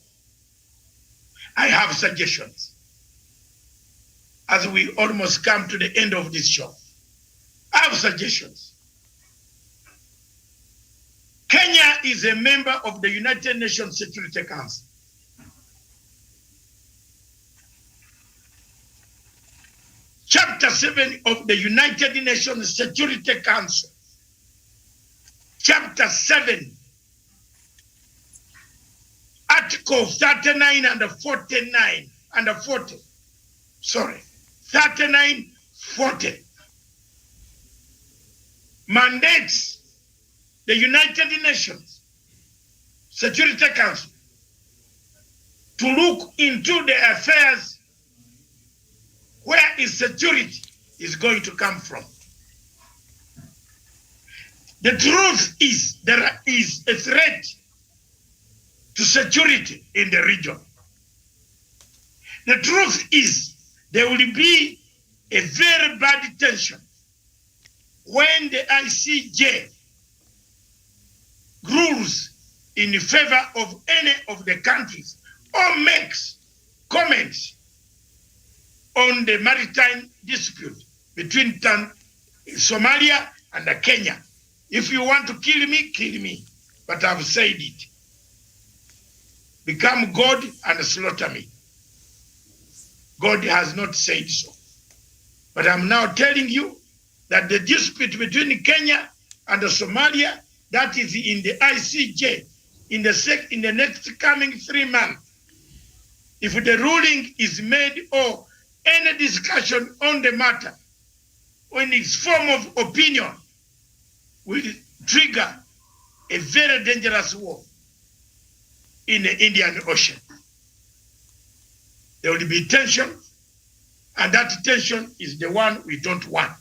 I have suggestions as we almost come to the end of this show. I have suggestions. Kenya is a member of the United Nations Security Council. Chapter 7 of the United Nations Security Council. Chapter 7. Article 39 and 49 and 40. Sorry. 39, 40. Mandates the United Nations Security Council to look into the affairs where is security is going to come from. The truth is there is a threat to security in the region. The truth is there will be a very bad tension when the ICJ rules in favor of any of the countries or makes comments on the maritime dispute between Somalia and Kenya. If you want to kill me, kill me. But I've said it. Become God and slaughter me. God has not said so. But I'm now telling you that the dispute between Kenya and Somalia, that is in the ICJ, in the next coming 3 months, if the ruling is made or any discussion on the matter, in its form of opinion, will trigger a very dangerous war in the Indian Ocean. There will be tension, and that tension is the one we don't want.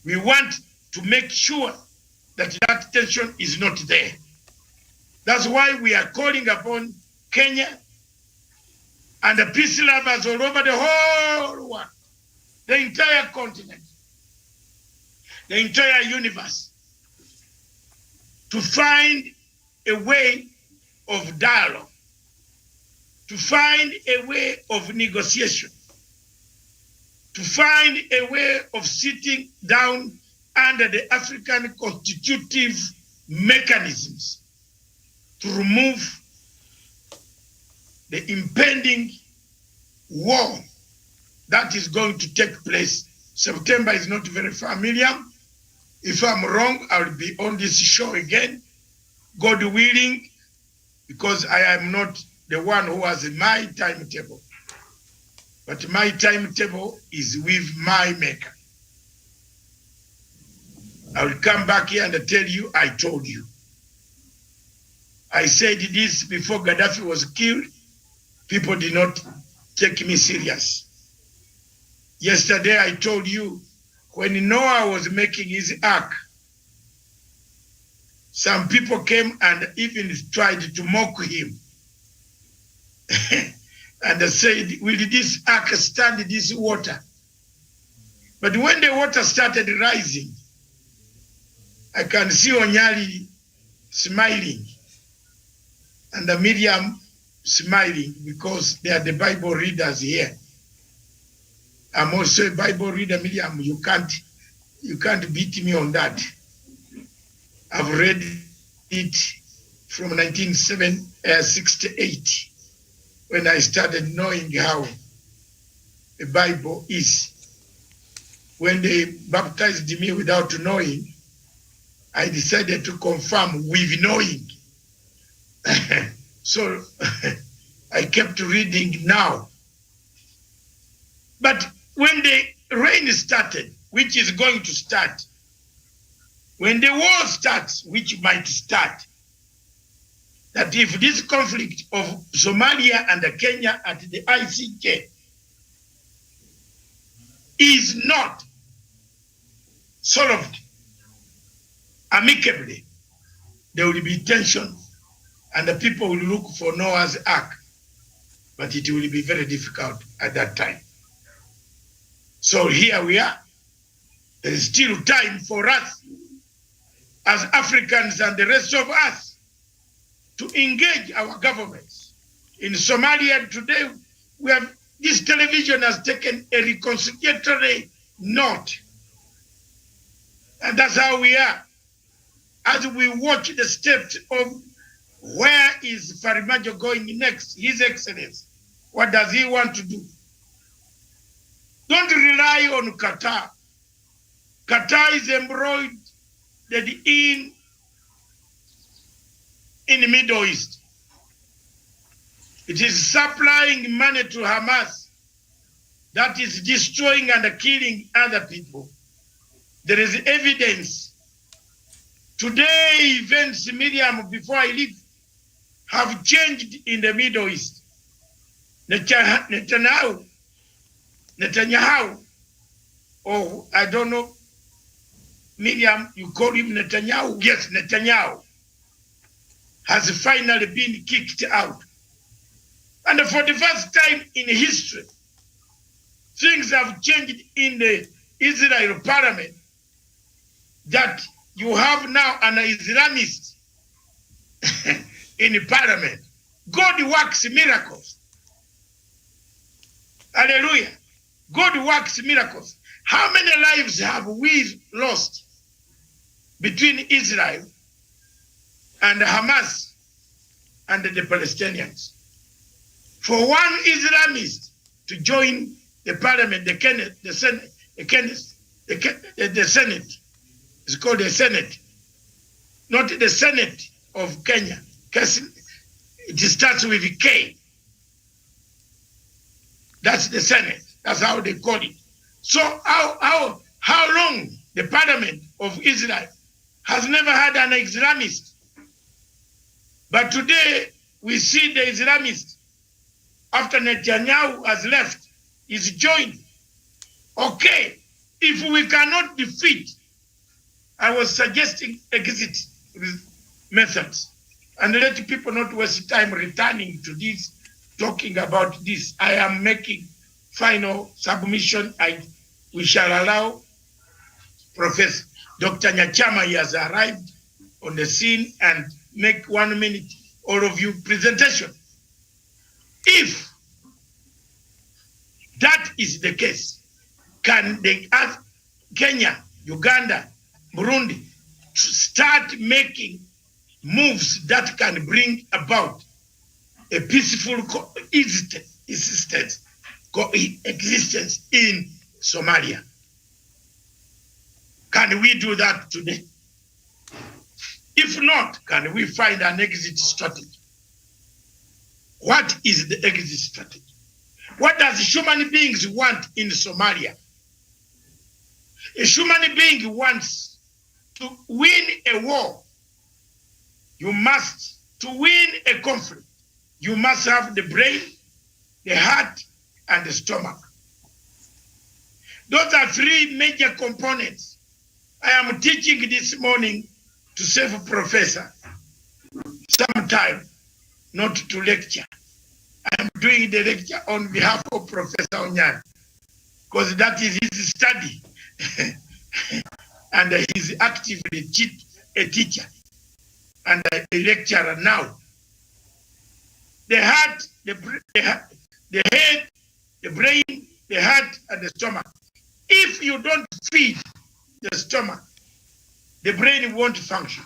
We want to make sure that that tension is not there. That's why we are calling upon Kenya and the peace lovers all over the whole world, the entire continent, the entire universe, to find a way of dialogue, to find a way of negotiation, to find a way of sitting down under the African constitutive mechanisms to remove the impending war that is going to take place. September is not very familiar. If I'm wrong, I'll be on this show again, God willing, because I am not the one who has my timetable. But my timetable is with my maker. I will come back here and tell you, I told you. I said this before Gaddafi was killed. People did not take me serious. Yesterday I told you, when Noah was making his ark, some people came and even tried to mock him. And they said, will this ark stand this water? But when the water started rising, I can see Onyali smiling and Miriam smiling, because they are the Bible readers here. I'm also a Bible reader, Miriam. You can't beat me on that. I've read it from 1968 when I started knowing how the Bible is. When they baptized me without knowing, I decided to confirm with knowing. So I kept reading now. But when the rain started, which is going to start, when the war starts, which might start, that if this conflict of Somalia and Kenya at the ICJ is not solved amicably, there will be tension and the people will look for Noah's Ark, but it will be very difficult at that time. So here we are. There is still time for us as Africans and the rest of us to engage our governments. In Somalia today, this television has taken a reconciliatory note. And that's how we are. As we watch the steps of where is Farimajo going next, His Excellency, what does he want to do? Don't rely on Qatar. Qatar is embroidered in the Middle East. It is supplying money to Hamas that is destroying and killing other people. There is evidence. Today, events, Miriam, before I leave, have changed in the Middle East. Netanyahu, or I don't know, Miriam, you call him Netanyahu? Yes, Netanyahu has finally been kicked out. And for the first time in history, things have changed in the Israel parliament, that you have now an Islamist in the parliament. God works miracles. Hallelujah. God works miracles. How many lives have we lost between Israel and Hamas and the Palestinians? For one Islamist to join the parliament, the Senate, it's called the Senate, not the Senate of Kenya. It starts with K. That's the Senate. That's how they call it. So how long the parliament of Israel has never had an Islamist? But today we see the Islamist, after Netanyahu has left, is joined. Okay, if we cannot defeat, I was suggesting exit methods and let people not waste time returning to this, talking about this. I am making final submission. We shall allow Professor Dr. Nyachama, he has arrived on the scene, and make 1 minute, all of you, presentation. If that is the case, can they ask Kenya, Uganda, Burundi to start making moves that can bring about a peaceful existence in Somalia? Can we do that today? If not, can we find an exit strategy? What is the exit strategy? What does human beings want in Somalia? A human being wants to win a war. You must, to win a conflict, you must have the brain, the heart, and the stomach. Those are three major components. I am teaching this morning to save a professor some time, not to lecture. I am doing the lecture on behalf of Professor Onyan, because that is his study. And he's actively a teacher and a lecturer now. The heart, the head, the brain, the heart, and the stomach. If you don't feed the stomach, the brain won't function.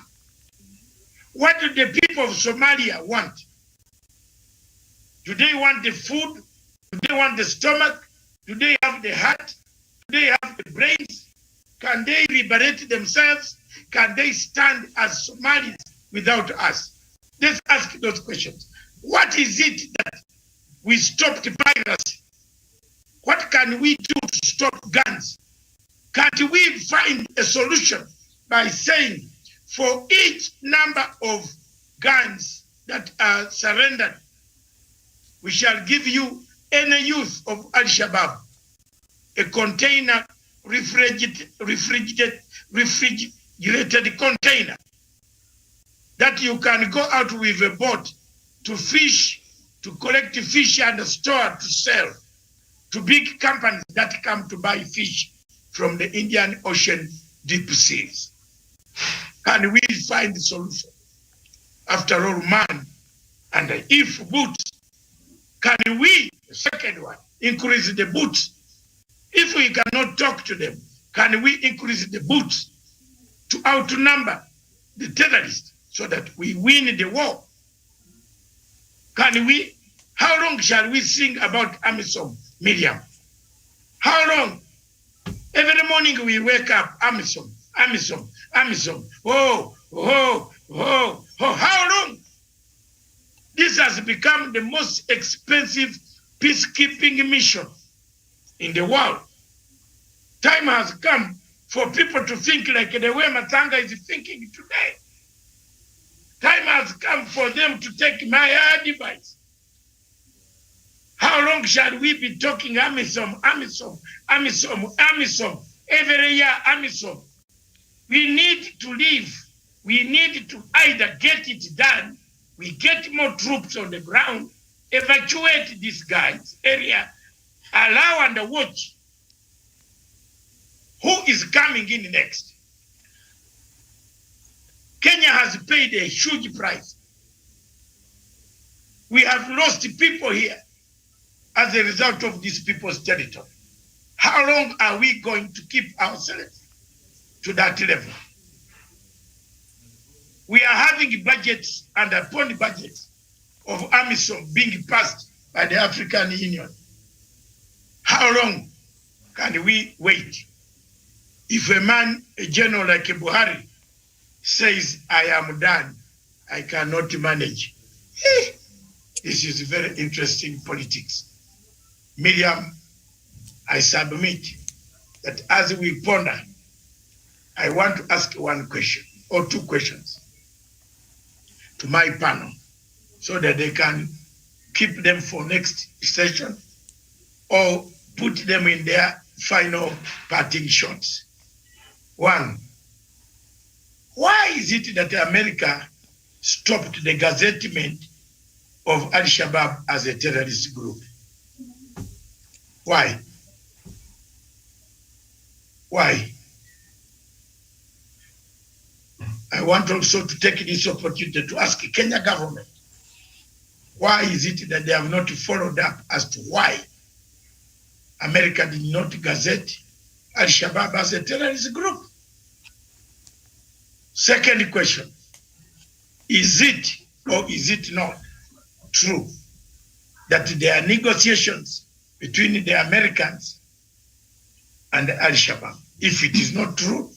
What do the people of Somalia want? Do they want the food? Do they want the stomach? Do they have the heart? Do they have the brains? Can they liberate themselves? Can they stand as Somalis without us? Let's ask those questions. What is it that we stopped piracy? What can we do to stop guns? Can't we find a solution by saying for each number of guns that are surrendered, we shall give you, any youth of Al-Shabaab, a container, refrigerated container, that you can go out with a boat to fish, to collect fish and store to sell to big companies that come to buy fish from the Indian Ocean deep seas. Can we find the solution? After all, man, and if boots, can we, the second one, increase the boots? If we cannot talk to them, can we increase the boots to outnumber the terrorists so that we win the war? Can we? How long shall we sing about Amisom, Miriam? How long? Every morning we wake up, Amisom, Amisom, Amisom. Oh, oh, oh, oh. How long? This has become the most expensive peacekeeping mission in the world. Time has come for people to think like the way Matanga is thinking today. Time has come for them to take my advice. How long shall we be talking Amisom, Amisom, Amisom, Amisom, every year Amisom? We need to live. We need to either get it done, we get more troops on the ground, evacuate this guy's area, allow and watch who is coming in next. Kenya has paid a huge price. We have lost people here. as a result of these people's territory. How long are we going to keep ourselves to that level? We are having budgets and upon budgets of AMISOM being passed by the African Union. How long can we wait? If a man, a general like Buhari, says, I am done, I cannot manage. This is very interesting politics. Miriam, I submit that as we ponder, I want to ask one question or two questions to my panel so that they can keep them for next session or put them in their final parting shots. One, why is it that America stopped the gazettement of Al-Shabaab as a terrorist group? Why? Why? I want also to take this opportunity to ask the Kenya government, why is it that they have not followed up as to why America did not gazette Al-Shabaab as a terrorist group? Second question, is it or is it not true that there are negotiations between the Americans and Al-Shabaab? If it is not true,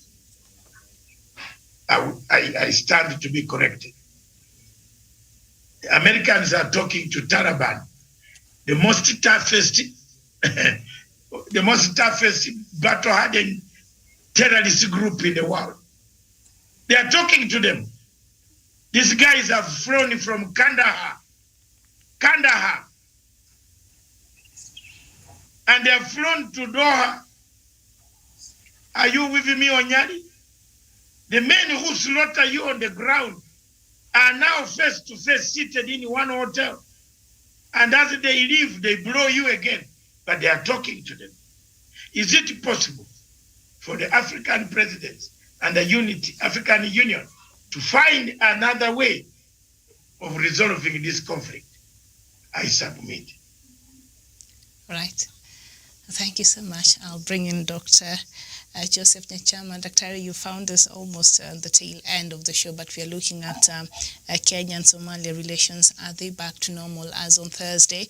I stand to be corrected. The Americans are talking to Taliban, the most toughest battle-hardened terrorist group in the world. They are talking to them. These guys have flown from Kandahar, and they have flown to Doha. Are you with me, Onyari? The men who slaughter you on the ground are now face to face seated in one hotel. And as they leave, they blow you again. But they are talking to them. Is it possible for the African presidents and the African Union to find another way of resolving this conflict? I submit. All right. Thank you so much. I'll bring in Dr. Joseph Nyanchama. Dr. you found us almost at the tail end of the show, but we are looking at Kenya and Somalia relations. Are they back to normal? As on Thursday,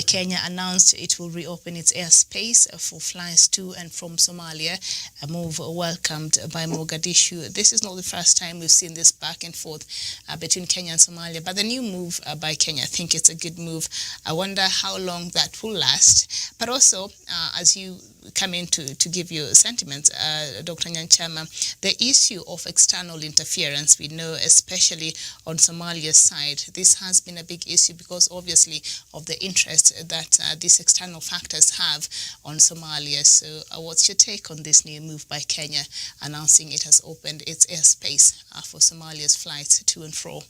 Kenya announced it will reopen its airspace for flights to and from Somalia, a move welcomed by Mogadishu. This is not the first time we've seen this back and forth between Kenya and Somalia, but the new move by Kenya, I think it's a good move. I wonder how long that will last. But also, as you come in to give your sentiments, Dr. Nyanchama, the issue of external interference, we know, especially on Somalia's side, this has been a big issue because obviously of the interest that these external factors have on Somalia. So what's your take on this new move by Kenya announcing it has opened its airspace for Somalia's flights to and fro?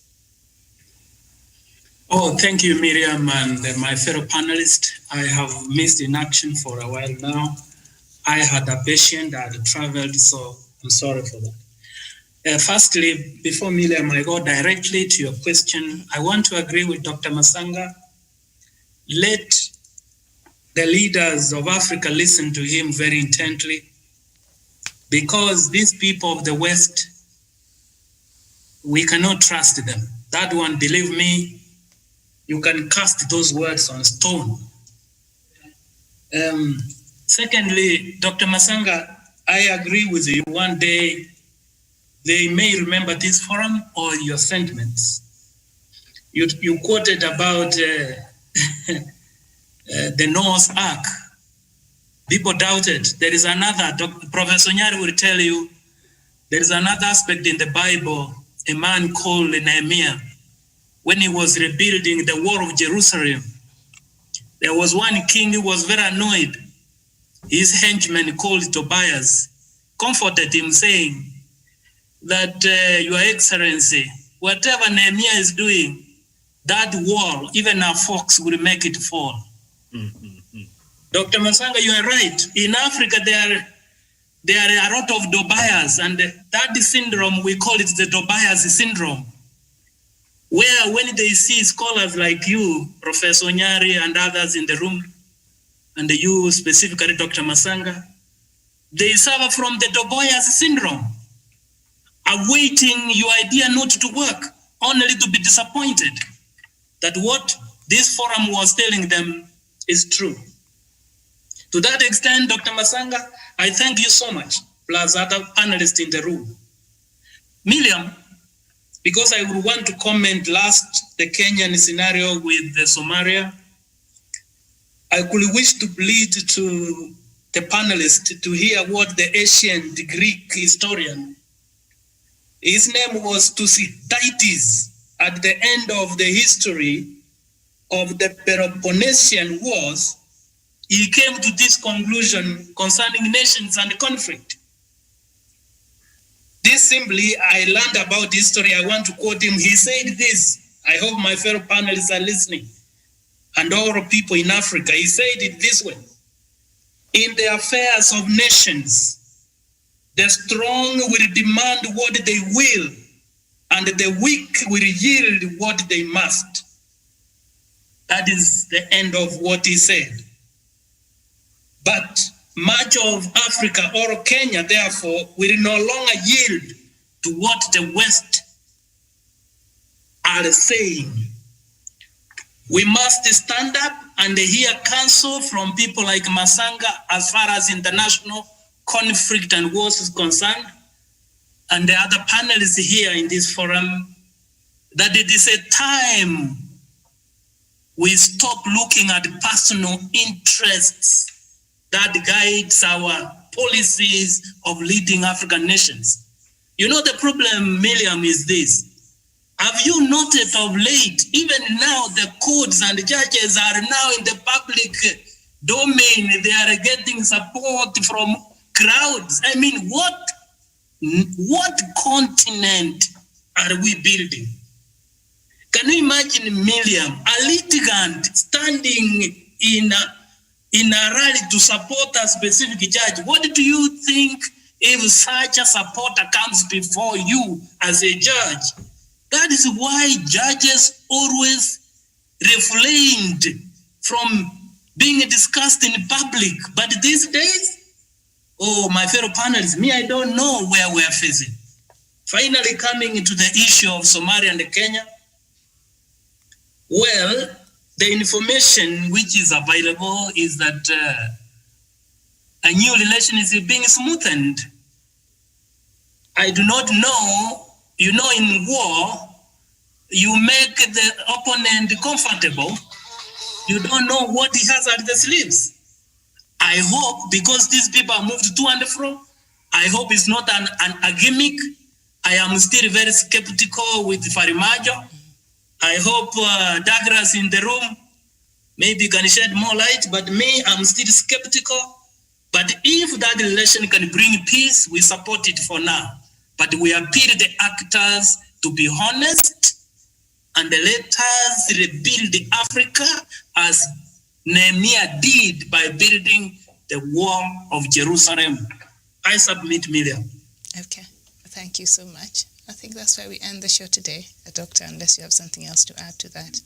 Oh, thank you, Miriam, and my fellow panelists. I have missed in action for a while now. I had a patient that had traveled, so I'm sorry for that. Firstly, before Miriam, I go directly to your question. I want to agree with Dr. Masanga. Let the leaders of Africa listen to him very intently, because these people of the West, we cannot trust them. That one, believe me, you can cast those words on stone. Secondly, Dr. Masanga, I agree with you. One day, they may remember this forum or your sentiments. You quoted about the Noah's Ark. People doubted. There is another, Professor Nyari will tell you, there is another aspect in the Bible, a man called Nehemiah. When he was rebuilding the wall of Jerusalem, there was one king who was very annoyed. His henchman called Tobias comforted him, saying that, Your Excellency, whatever Nehemiah is doing, that wall, even a fox will make it fall. Mm-hmm. Dr. Masanga, you are right. In Africa, there are a lot of Tobias, and that syndrome, we call it the Tobias syndrome, where when they see scholars like you, Professor Nyari and others in the room, and you specifically, Dr. Masanga, they suffer from the Doboyas syndrome, awaiting your idea not to work, only to be disappointed that what this forum was telling them is true. To that extent, Dr. Masanga, I thank you so much, plus other panelists in the room. Miriam, because I would want to comment last the Kenyan scenario with the Somalia, I could wish to plead to the panelists to hear what the ancient Greek historian, his name was Thucydides, at the end of the history of the Peloponnesian Wars, he came to this conclusion concerning nations and conflict. This simply, I learned about history, I want to quote him. He said this, I hope my fellow panelists are listening, and all people in Africa. He said it this way: in the affairs of nations, the strong will demand what they will, and the weak will yield what they must. That is the end of what he said. But much of Africa or Kenya, therefore, will no longer yield to what the West are saying. We must stand up and hear counsel from people like Masanga as far as international conflict and wars is concerned, and the other panelists here in this forum, that it is a time we stop looking at personal interests that guides our policies of leading African nations. You know, the problem, Miriam, is this. Have you noted of late, even now the courts and the judges are now in the public domain, they are getting support from crowds. I mean, what continent are we building? Can you imagine, Miriam, a litigant standing in a rally to support a specific judge? What do you think if such a supporter comes before you as a judge? That is why judges always refrained from being discussed in public. But these days, oh, my fellow panelists, I don't know where we are facing. Finally, coming into the issue of Somalia and Kenya, well, the information which is available is that a new relation is being smoothened. I do not know, you know, in war, you make the opponent comfortable. You don't know what he has at the sleeves. I hope, because these people are moved to and fro, I hope it's not a gimmick. I am still very skeptical with Farimajo. I hope Douglas in the room maybe can shed more light, but me, I'm still skeptical. But if that relation can bring peace, we support it for now. But we appeal the actors to be honest and let us rebuild Africa as Nehemiah did by building the wall of Jerusalem. I submit, Miriam. Okay, thank you so much. I think that's where we end the show today, Doctor, unless you have something else to add to that.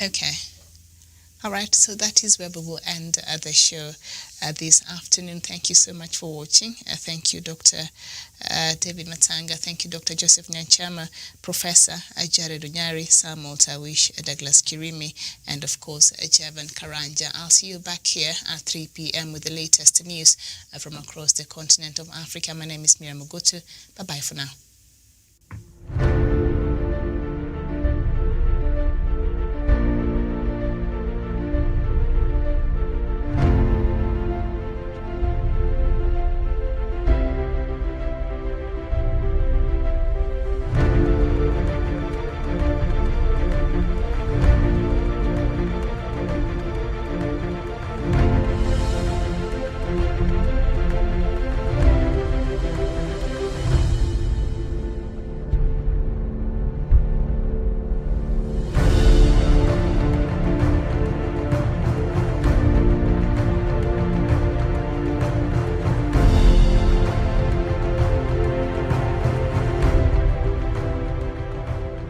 Okay. All right, so that is where we will end the show this afternoon. Thank you so much for watching. Thank you, Dr. David Matanga. Thank you, Dr. Joseph Nyanchama, Professor Jared Onyari, Samuel Tawish, Douglas Kirimi, and of course, Javan Karanja. I'll see you back here at 3 p.m. with the latest news from across the continent of Africa. My name is Miriam Mugutu. Bye-bye for now.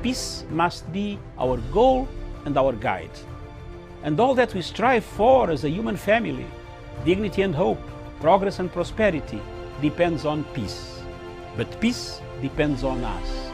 Peace peace must be our goal and our guide. And all that we strive for as a human family, dignity and hope, progress and prosperity, depends on peace. But peace depends on us.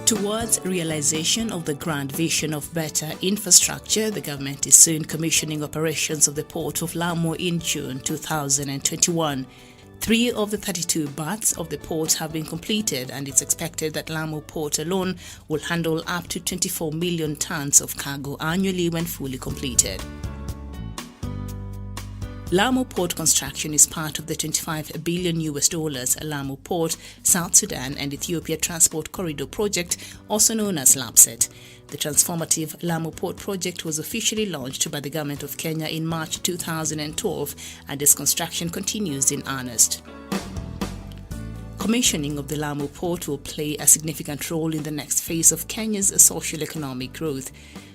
Towards realization of the grand vision of better infrastructure, the government is soon commissioning operations of the Port of Lamu in June 2021. 3 of the 32 berths of the port have been completed, and it's expected that Lamu Port alone will handle up to 24 million tons of cargo annually when fully completed. Lamu Port construction is part of the $25 billion Lamu Port, South Sudan and Ethiopia Transport Corridor project, also known as LAPSET. The transformative Lamu Port project was officially launched by the Government of Kenya in March 2012, and its construction continues in earnest. Commissioning of the Lamu Port will play a significant role in the next phase of Kenya's socio-economic growth.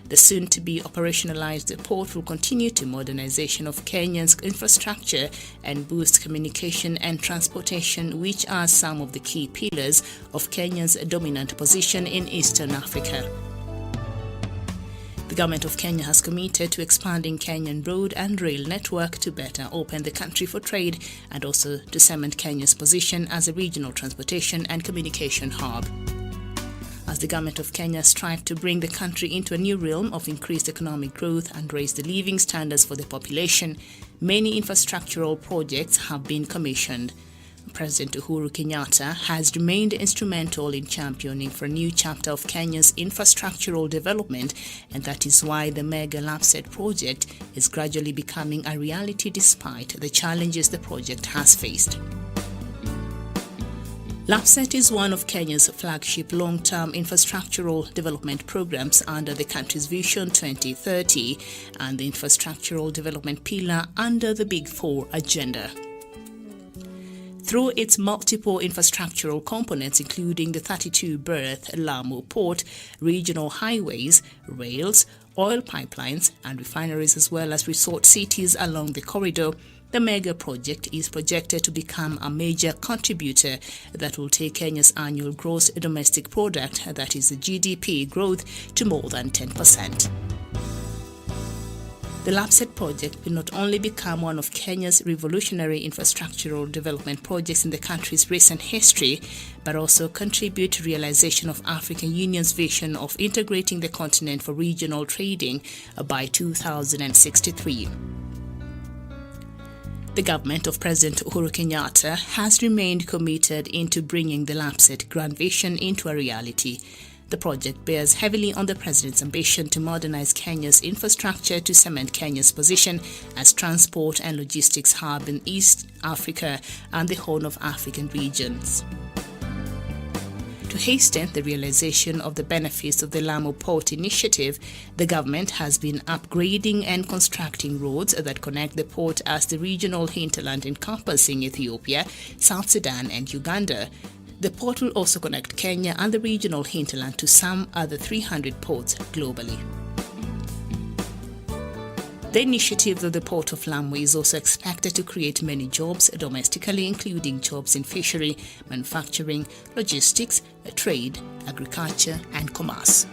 The soon-to-be operationalized port will continue to modernization of Kenya's infrastructure and boost communication and transportation, which are some of the key pillars of Kenya's dominant position in Eastern Africa. The Government of Kenya has committed to expanding Kenyan road and rail network to better open the country for trade and also to cement Kenya's position as a regional transportation and communication hub. As the Government of Kenya strive to bring the country into a new realm of increased economic growth and raise the living standards for the population, many infrastructural projects have been commissioned. President Uhuru Kenyatta has remained instrumental in championing for a new chapter of Kenya's infrastructural development, and that is why the mega LAPSET project is gradually becoming a reality despite the challenges the project has faced. LAPSET is one of Kenya's flagship long-term infrastructural development programs under the country's Vision 2030 and the infrastructural development pillar under the Big Four agenda. Through its multiple infrastructural components, including the 32-berth Lamu Port, regional highways, rails, oil pipelines, and refineries, as well as resort cities along the corridor, the mega project is projected to become a major contributor that will take Kenya's annual gross domestic product, that is the GDP growth, to more than 10%. The LAPSET project will not only become one of Kenya's revolutionary infrastructural development projects in the country's recent history, but also contribute to realization of African Union's vision of integrating the continent for regional trading by 2063. The government of President Uhuru Kenyatta has remained committed into bringing the LAPSET grand vision into a reality. The project bears heavily on the president's ambition to modernize Kenya's infrastructure to cement Kenya's position as transport and logistics hub in East Africa and the Horn of African regions. To hasten the realization of the benefits of the Lamu Port initiative, the government has been upgrading and constructing roads that connect the port as the regional hinterland encompassing Ethiopia, South Sudan and Uganda. The port will also connect Kenya and the regional hinterland to some other 300 ports globally. The initiative of the Port of Lamu is also expected to create many jobs domestically, including jobs in fishery, manufacturing, logistics, trade, agriculture, and commerce.